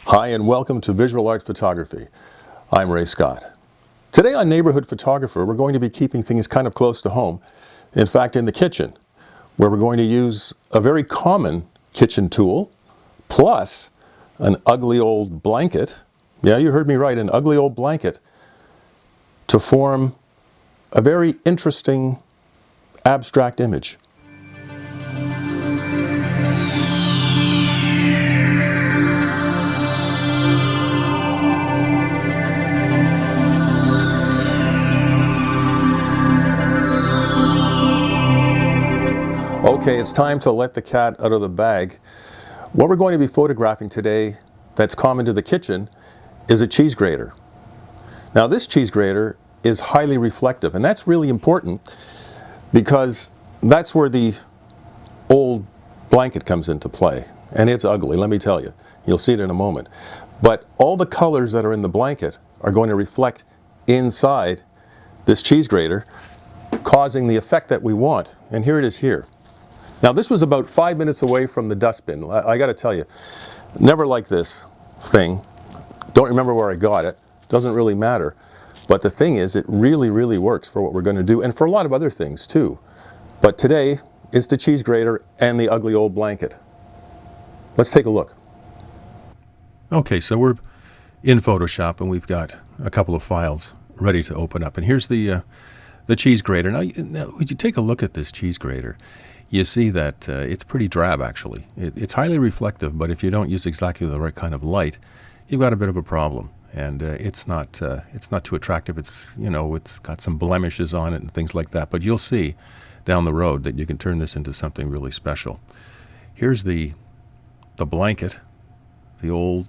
Hi and welcome to Visual Art Photography. I'm Ray Scott. Today on Neighborhood Photographer, we're going to be keeping things kind of close to home. In fact, in the kitchen, where we're going to use a very common kitchen tool, plus an ugly old blanket. Yeah, you heard me right, an ugly old blanket to form a very interesting abstract image. Okay, it's time to let the cat out of the bag. What we're going to be photographing today that's common to the kitchen is a cheese grater. Now this cheese grater is highly reflective, and that's really important because that's where the old blanket comes into play. And it's ugly, let me tell you. You'll see it in a moment. But all the colors that are in the blanket are going to reflect inside this cheese grater, causing the effect that we want. And here it is here. Now this was about 5 minutes away from the dustbin. I got to tell you, never liked this thing. Don't remember where I got it. Doesn't really matter. But the thing is, it really, really works for what we're going to do and for a lot of other things too. But today is the cheese grater and the ugly old blanket. Let's take a look. Okay, so we're in Photoshop and we've got a couple of files ready to open up. And here's the cheese grater. Now, would you take a look at this cheese grater? You see that it's pretty drab, actually. It's highly reflective, but if you don't use exactly the right kind of light, you've got a bit of a problem. And it's not too attractive. It's got some blemishes on it and things like that. But you'll see down the road that you can turn this into something really special. Here's the blanket, the old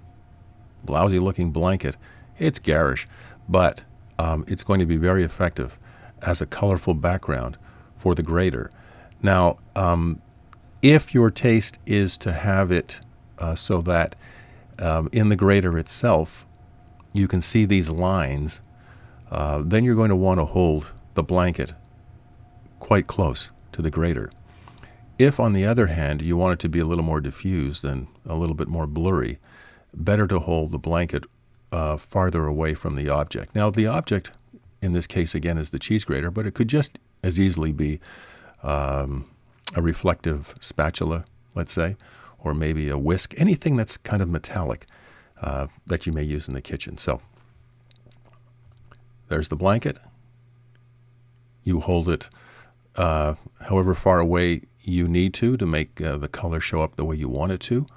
lousy-looking blanket. It's garish, but it's going to be very effective as a colorful background for the grater. Now, if your taste is to have it so that in the grater itself you can see these lines, then you're going to want to hold the blanket quite close to the grater. If, on the other hand, you want it to be a little more diffused and a little bit more blurry, better to hold the blanket farther away from the object. Now, the object in this case, again, is the cheese grater, but it could just as easily be a reflective spatula, let's say, or maybe a whisk, anything that's kind of metallic that you may use in the kitchen. So there's the blanket. You hold it however far away you need to make the color show up the way you want it to,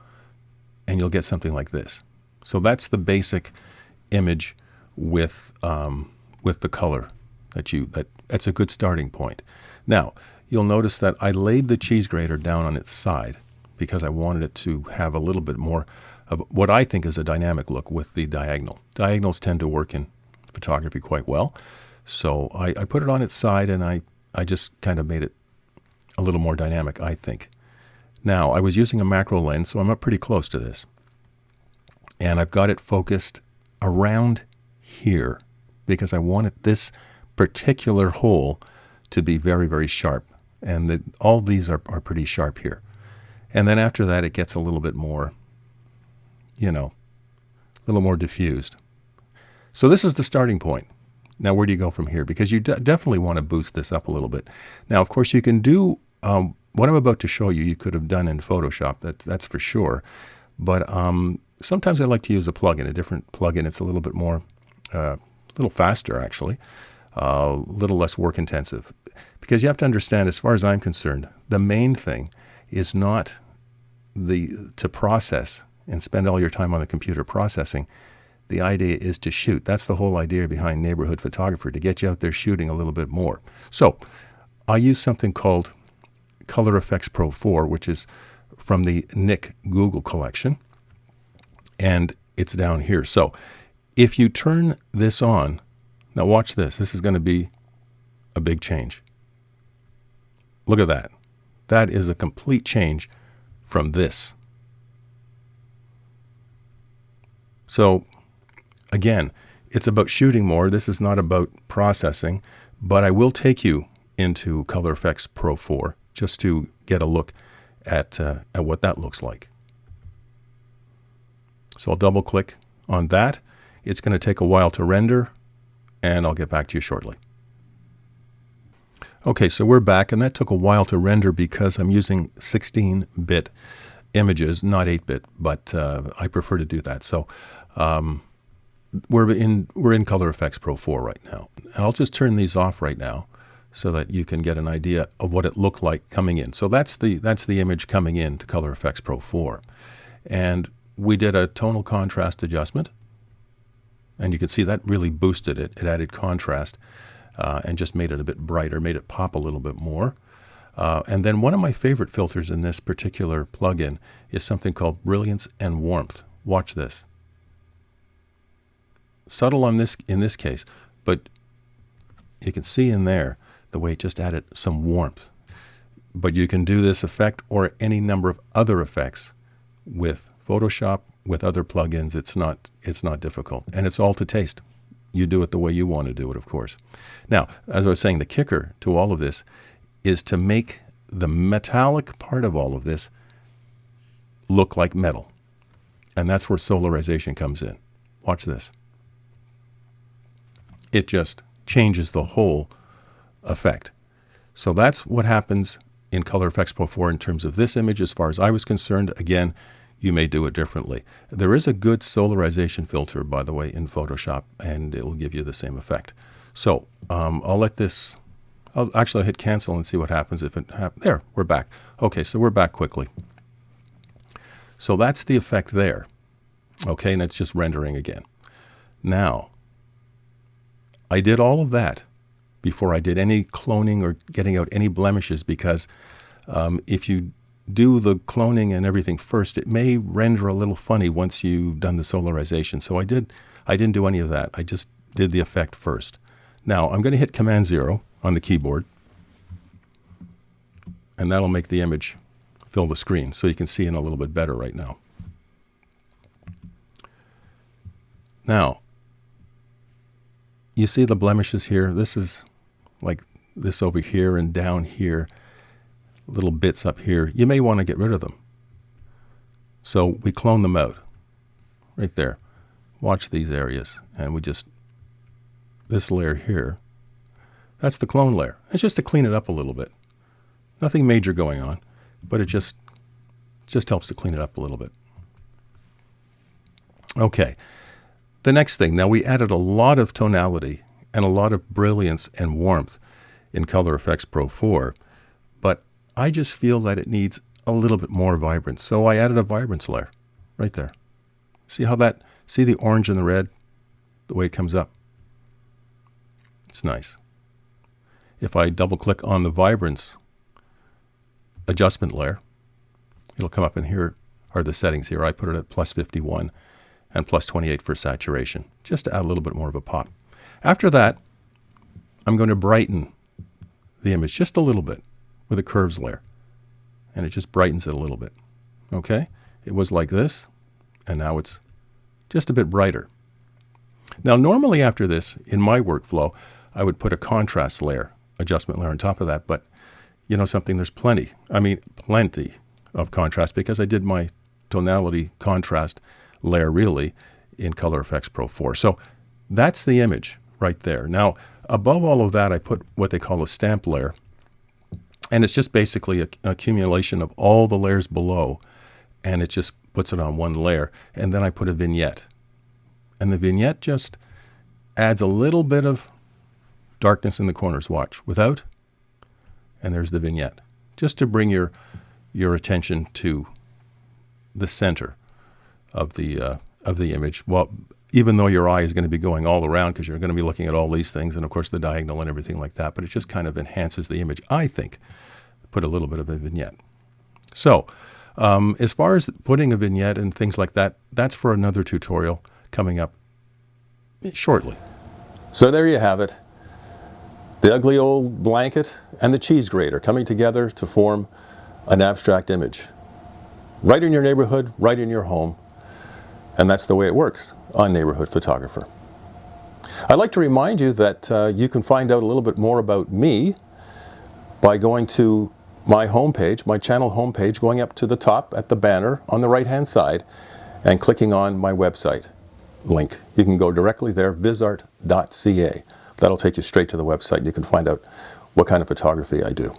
and you'll get something like this. So that's the basic image with the color that's a good starting point. Now, you'll notice that I laid the cheese grater down on its side because I wanted it to have a little bit more of what I think is a dynamic look with the diagonal. Diagonals tend to work in photography quite well. So I put it on its side and I just kind of made it a little more dynamic, I think. Now, I was using a macro lens, so I'm up pretty close to this. And I've got it focused around here because I wanted this particular hole to be very, very sharp. And all these are pretty sharp here. And then after that, it gets a little bit more, a little more diffused. So this is the starting point. Now, where do you go from here? Because you definitely want to boost this up a little bit. Now, of course, you can do what I'm about to show you, you could have done in Photoshop. That's for sure. But sometimes I like to use a plugin, a different plugin. It's a little bit more, a little faster, actually, a little less work intensive. Because you have to understand, as far as I'm concerned, the main thing is not to process and spend all your time on the computer processing. The idea is to shoot. That's the whole idea behind Neighborhood Photographer, to get you out there shooting a little bit more. So I use something called Color Efex Pro 4, which is from the Nik Google Collection, and it's down here. So if you turn this on, now watch this. This is going to be a big change. Look at that. That is a complete change from this. So again, it's about shooting more. This is not about processing, but I will take you into Color Efex Pro 4 just to get a look at what that looks like. So I'll double click on that. It's going to take a while to render, and I'll get back to you shortly. Okay, so we're back, and that took a while to render because I'm using 16-bit images, not 8-bit, but I prefer to do that. So we're in Color Efex Pro 4 right now. And I'll just turn these off right now so that you can get an idea of what it looked like coming in. So that's the image coming in to Color Efex Pro 4. And we did a tonal contrast adjustment, and you can see that really boosted it. It added contrast and just made it a bit brighter, made it pop a little bit more. And then one of my favorite filters in this particular plugin is something called Brilliance and Warmth. Watch this. Subtle on this in this case, but you can see in there the way it just added some warmth. But you can do this effect or any number of other effects with Photoshop, with other plugins. It's not difficult, and it's all to taste. You do it the way you want to do it, of course. Now, as I was saying, the kicker to all of this is to make the metallic part of all of this look like metal. And that's where solarization comes in. Watch this. It just changes the whole effect. So that's what happens in Color Efex Pro 4 in terms of this image. As far as I was concerned, again, you may do it differently. There is a good solarization filter, by the way, in Photoshop, and it will give you the same effect. So I'll let this, I'll hit cancel and see what happens if it happens. There, we're back. Okay, so we're back quickly. So that's the effect there. Okay, and it's just rendering again. Now, I did all of that before I did any cloning or getting out any blemishes, because if you do the cloning and everything first, it may render a little funny once you've done the solarization. So I didn't do any of that. I just did the effect first. Now I'm going to hit Command 0 on the keyboard, and that'll make the image fill the screen so you can see in a little bit better right now. Now, you see the blemishes here? This is like this over here and down here, little bits up here. You may want to get rid of them. So we clone them out right there. Watch these areas, and we just, this layer here, that's the clone layer. It's just to clean it up a little bit. Nothing major going on, but it just helps to clean it up a little bit. Okay. The next thing, now we added a lot of tonality and a lot of brilliance and warmth in Color Efex Pro 4, but I just feel that it needs a little bit more vibrance. So I added a vibrance layer right there. See how that, see the orange and the red, the way it comes up? It's nice. If I double click on the vibrance adjustment layer, it'll come up, and here are the settings here. I put it at +51. And +28 for saturation, just to add a little bit more of a pop. After that, I'm going to brighten the image just a little bit with a curves layer, and it just brightens it a little bit. Okay? It was like this, and now it's just a bit brighter. Now, normally after this, in my workflow, I would put a contrast layer, adjustment layer on top of that, but you know something, there's plenty of contrast, because I did my tonality contrast layer really in Color Efex Pro 4. So that's the image right there. Now, above all of that, I put what they call a stamp layer, and it's just basically an accumulation of all the layers below, and it just puts it on one layer. And then I put a vignette, and the vignette just adds a little bit of darkness in the corners. Watch, without, and there's the vignette, just to bring your attention to the center of the image. Well, even though your eye is going to be going all around, because you're going to be looking at all these things, and of course the diagonal and everything like that, but it just kind of enhances the image, I think. Put a little bit of a vignette. So as far as putting a vignette and things like that, that's for another tutorial coming up shortly. So there you have it. The ugly old blanket and the cheese grater coming together to form an abstract image. Right in your neighborhood, right in your home. And that's the way it works on Neighborhood Photographer. I'd like to remind you that you can find out a little bit more about me by going to my homepage, my channel homepage, going up to the top at the banner on the right-hand side, and clicking on my website link. You can go directly there, visart.ca. That'll take you straight to the website and you can find out what kind of photography I do.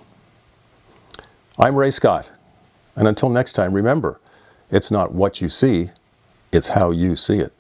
I'm Ray Scott, and until next time, remember, it's not what you see, it's how you see it.